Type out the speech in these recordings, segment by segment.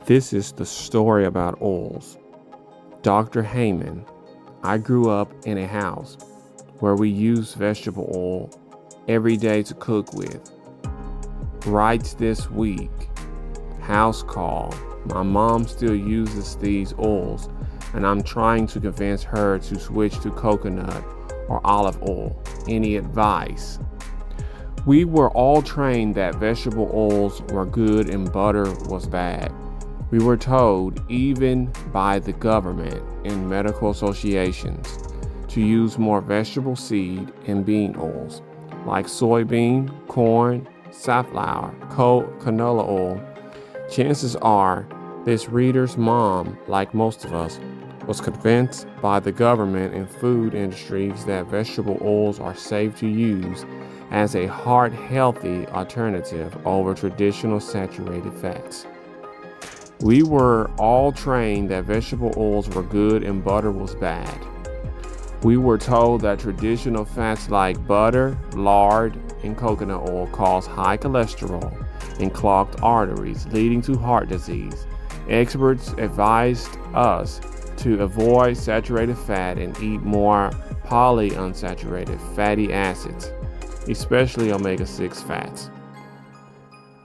This is the story about oils. Dr. Heyman, I grew up in a house where we used vegetable oil every day to cook with. Writes this week, house call. My mom still uses these oils, and I'm trying to convince her to switch to coconut or olive oil. Any advice? We were all trained that vegetable oils were good and butter was bad. We were told, even by the government and medical associations, to use more vegetable seed and bean oils, like soybean, corn, safflower, canola oil. Chances are this reader's mom, like most of us, was convinced by the government and food industries that vegetable oils are safe to use as a heart-healthy alternative over traditional saturated fats. We were all trained that vegetable oils were good and butter was bad. We were told that traditional fats like butter, lard, and coconut oil cause high cholesterol and clogged arteries, leading to heart disease. Experts advised us to avoid saturated fat and eat more polyunsaturated fatty acids, especially omega-6 fats.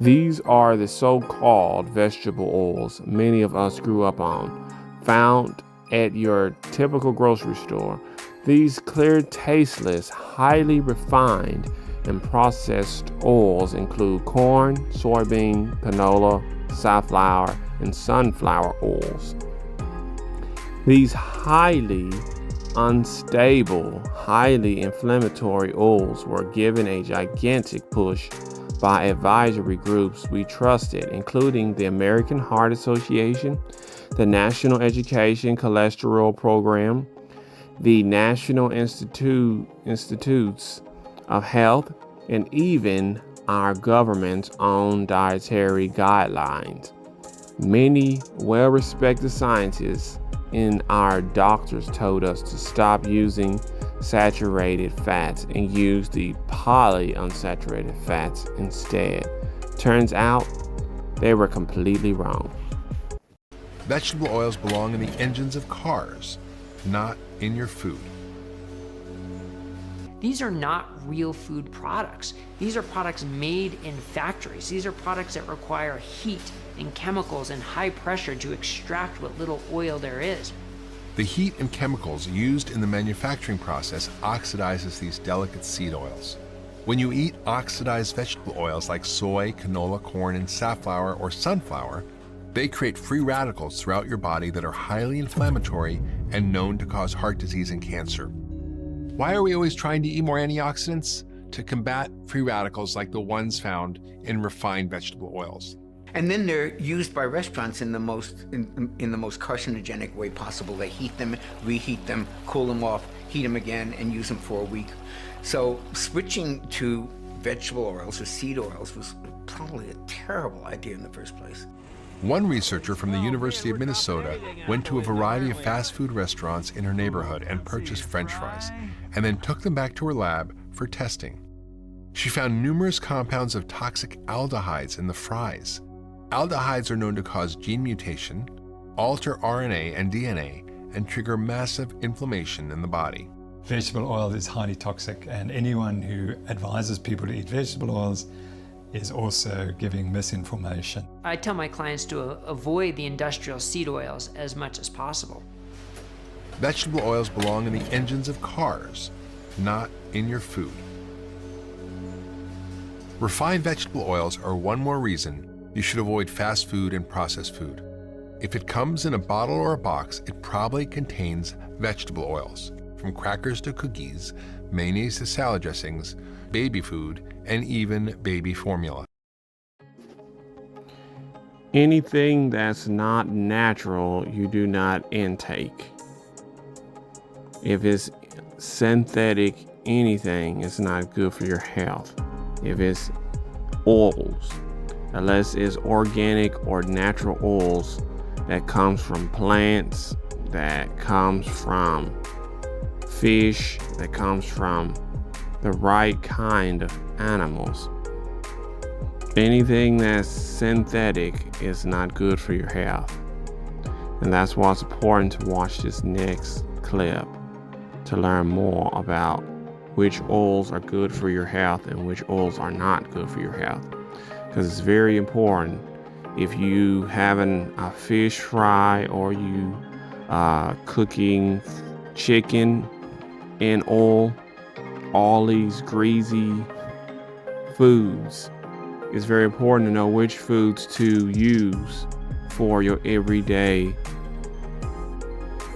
These are the so-called vegetable oils many of us grew up on, found at your typical grocery store. These clear, tasteless, highly refined, and processed oils include corn, soybean, canola, safflower, and sunflower oils. These highly unstable, highly inflammatory oils were given a gigantic push by advisory groups we trusted, including the American Heart Association, the National Education Cholesterol Program, the National Institutes of Health, and even our government's own dietary guidelines. Many well-respected scientists and our doctors told us to stop using saturated fats and use the polyunsaturated fats instead. Turns out they were completely wrong. Vegetable oils belong in the engines of cars, not in your food. These are not real food products. These are products made in factories. These are products that require heat and chemicals and high pressure to extract what little oil there is. The heat and chemicals used in the manufacturing process oxidizes these delicate seed oils. When you eat oxidized vegetable oils like soy, canola, corn, and safflower or sunflower, they create free radicals throughout your body that are highly inflammatory and known to cause heart disease and cancer. Why are we always trying to eat more antioxidants? To combat free radicals like the ones found in refined vegetable oils. And then they're used by restaurants in the most carcinogenic way possible. They heat them, reheat them, cool them off, heat them again, and use them for a week. So switching to vegetable oils or seed oils was probably a terrible idea in the first place. One researcher from the University of Minnesota went to a variety of fast food restaurants in her neighborhood and purchased French fries, and then took them back to her lab for testing. She found numerous compounds of toxic aldehydes in the fries. Aldehydes are known to cause gene mutation, alter RNA and DNA, and trigger massive inflammation in the body. Vegetable oil is highly toxic, and anyone who advises people to eat vegetable oils is also giving misinformation. I tell my clients to avoid the industrial seed oils as much as possible. Vegetable oils belong in the engines of cars, not in your food. Refined vegetable oils are one more reason you should avoid fast food and processed food. If it comes in a bottle or a box, it probably contains vegetable oils, from crackers to cookies, mayonnaise to salad dressings, baby food, and even baby formula. Anything that's not natural, you do not intake. If it's synthetic anything, it's not good for your health. If it's oils, unless it's organic or natural oils that comes from plants, that comes from fish, that comes from the right kind of animals. Anything that's synthetic is not good for your health. And that's why it's important to watch this next clip to learn more about which oils are good for your health and which oils are not good for your health. Because it's very important. If you having a fish fry or you cooking chicken in oil, all these greasy foods, it's very important to know which foods to use for your everyday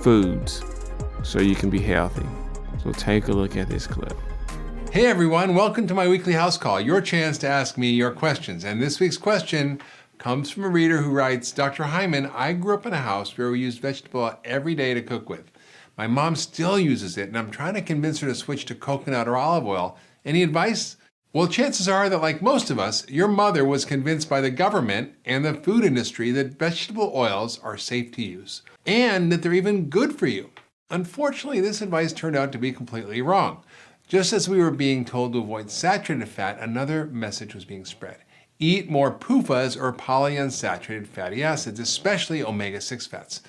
foods so you can be healthy. So take a look at this clip. Hey everyone, welcome to my weekly house call, your chance to ask me your questions. And this week's question comes from a reader who writes, Dr. Hyman, I grew up in a house where we used vegetable oil every day to cook with. My mom still uses it, and I'm trying to convince her to switch to coconut or olive oil. Any advice? Well, chances are that, like most of us, your mother was convinced by the government and the food industry that vegetable oils are safe to use, and that they're even good for you. Unfortunately, this advice turned out to be completely wrong. Just as we were being told to avoid saturated fat, another message was being spread. Eat more PUFAs, or polyunsaturated fatty acids, especially omega-6 fats.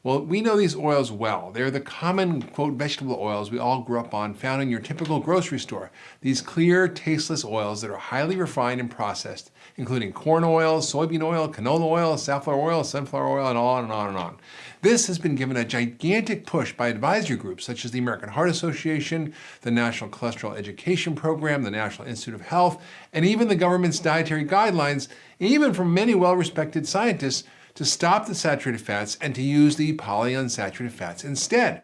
Well, we know these oils well. They're the common, quote, vegetable oils we all grew up on, found in your typical grocery store. These clear, tasteless oils that are highly refined and processed, including corn oil, soybean oil, canola oil, safflower oil, sunflower oil, and on and on and on. This has been given a gigantic push by advisory groups such as the American Heart Association, the National Cholesterol Education Program, the National Institute of Health, and even the government's dietary guidelines, even from many well-respected scientists, to stop the saturated fats and to use the polyunsaturated fats instead.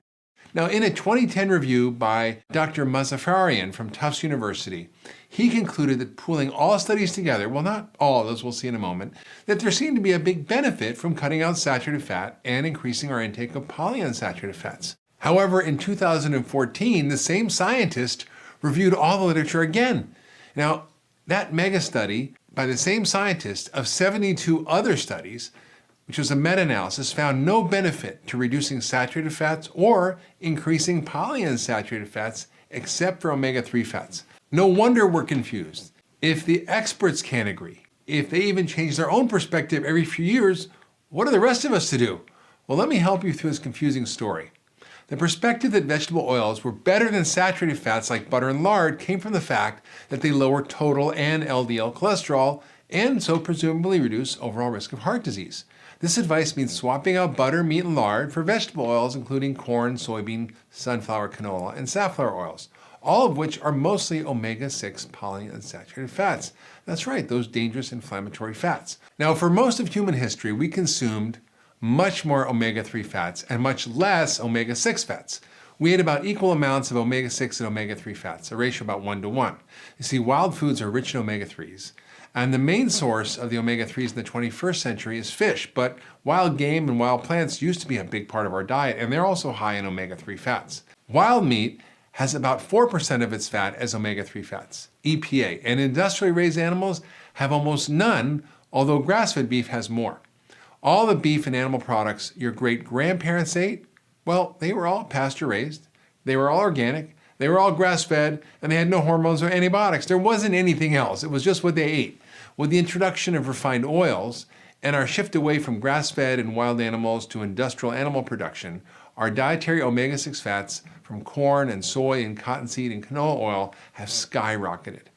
Now, in a 2010 review by Dr. Mozaffarian from Tufts University, he concluded that pooling all studies together, well, not all of those, we'll see in a moment, that there seemed to be a big benefit from cutting out saturated fat and increasing our intake of polyunsaturated fats. However, in 2014, the same scientist reviewed all the literature again. Now, that mega study by the same scientist of 72 other studies, which was a meta-analysis, found no benefit to reducing saturated fats or increasing polyunsaturated fats except for omega-3 fats. No wonder we're confused. If the experts can't agree, if they even change their own perspective every few years, what are the rest of us to do? Well, let me help you through this confusing story. The perspective that vegetable oils were better than saturated fats like butter and lard came from the fact that they lower total and LDL cholesterol and so presumably reduce overall risk of heart disease. This advice means swapping out butter, meat, and lard for vegetable oils, including corn, soybean, sunflower, canola, and safflower oils, all of which are mostly omega-6 polyunsaturated fats. That's right, those dangerous inflammatory fats. Now, for most of human history, we consumed much more omega-3 fats and much less omega-6 fats. We ate about equal amounts of omega-6 and omega-3 fats, a ratio about 1-to-1. You see, wild foods are rich in omega-3s. And the main source of the omega-3s in the 21st century is fish, but wild game and wild plants used to be a big part of our diet, and they're also high in omega-3 fats. Wild meat has about 4% of its fat as omega-3 fats, EPA, and industrially raised animals have almost none, although grass-fed beef has more. All the beef and animal products your great-grandparents ate, well, they were all pasture-raised, they were all organic, they were all grass-fed, and they had no hormones or antibiotics. There wasn't anything else. It was just what they ate. With the introduction of refined oils and our shift away from grass-fed and wild animals to industrial animal production, our dietary omega-6 fats from corn and soy and cottonseed and canola oil have skyrocketed,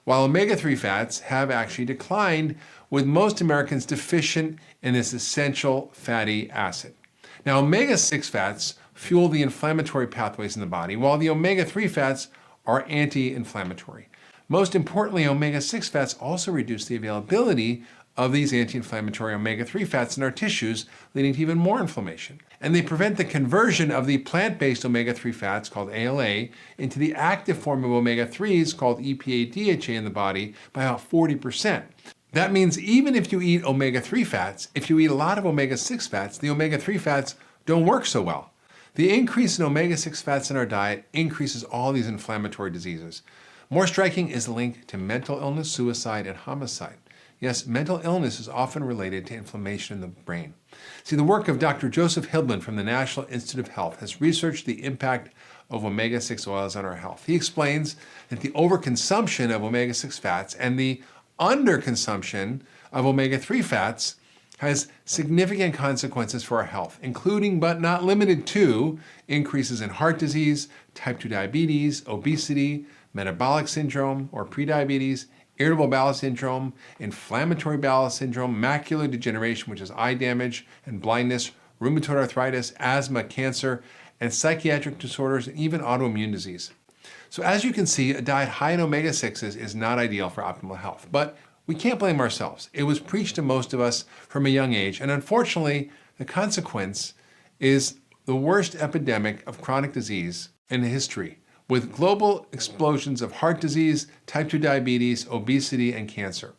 while omega-3 fats have actually declined, with most Americans deficient in this essential fatty acid. Now, omega-6 fats fuel the inflammatory pathways in the body, while the omega-3 fats are anti-inflammatory. Most importantly, omega-6 fats also reduce the availability of these anti-inflammatory omega-3 fats in our tissues, leading to even more inflammation. And they prevent the conversion of the plant-based omega-3 fats, called ALA, into the active form of omega-3s, called EPA-DHA, in the body by about 40%. That means even if you eat omega-3 fats, if you eat a lot of omega-6 fats, the omega-3 fats don't work so well. The increase in omega-6 fats in our diet increases all these inflammatory diseases. More striking is the link to mental illness, suicide, and homicide. Yes, mental illness is often related to inflammation in the brain. See, the work of Dr. Joseph Hildman from the National Institute of Health has researched the impact of omega-6 oils on our health. He explains that the overconsumption of omega-6 fats and the underconsumption of omega-3 fats has significant consequences for our health, including but not limited to increases in heart disease, type 2 diabetes, obesity, metabolic syndrome or prediabetes, irritable bowel syndrome, inflammatory bowel syndrome, macular degeneration, which is eye damage and blindness, rheumatoid arthritis, asthma, cancer, and psychiatric disorders, and even autoimmune disease. So as you can see, a diet high in omega-6s is not ideal for optimal health, but we can't blame ourselves. It was preached to most of us from a young age, and unfortunately, the consequence is the worst epidemic of chronic disease in history, with global explosions of heart disease, type 2 diabetes, obesity, and cancer.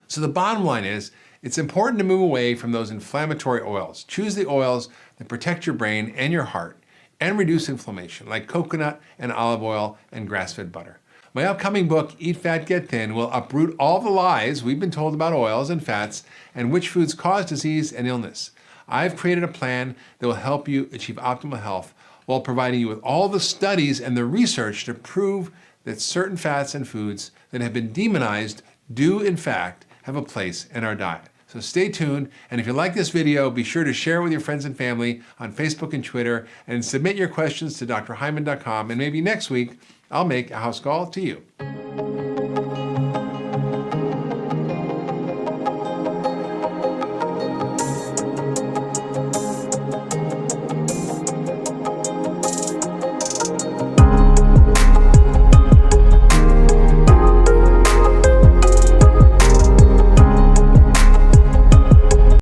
So the bottom line is, it's important to move away from those inflammatory oils. Choose the oils that protect your brain and your heart and reduce inflammation, like coconut and olive oil and grass-fed butter. My upcoming book, Eat Fat, Get Thin, will uproot all the lies we've been told about oils and fats and which foods cause disease and illness. I've created a plan that will help you achieve optimal health while providing you with all the studies and the research to prove that certain fats and foods that have been demonized do, in fact, have a place in our diet. So stay tuned, and if you like this video, be sure to share it with your friends and family on Facebook and Twitter, and submit your questions to drhyman.com, and maybe next week, I'll make a house call to you.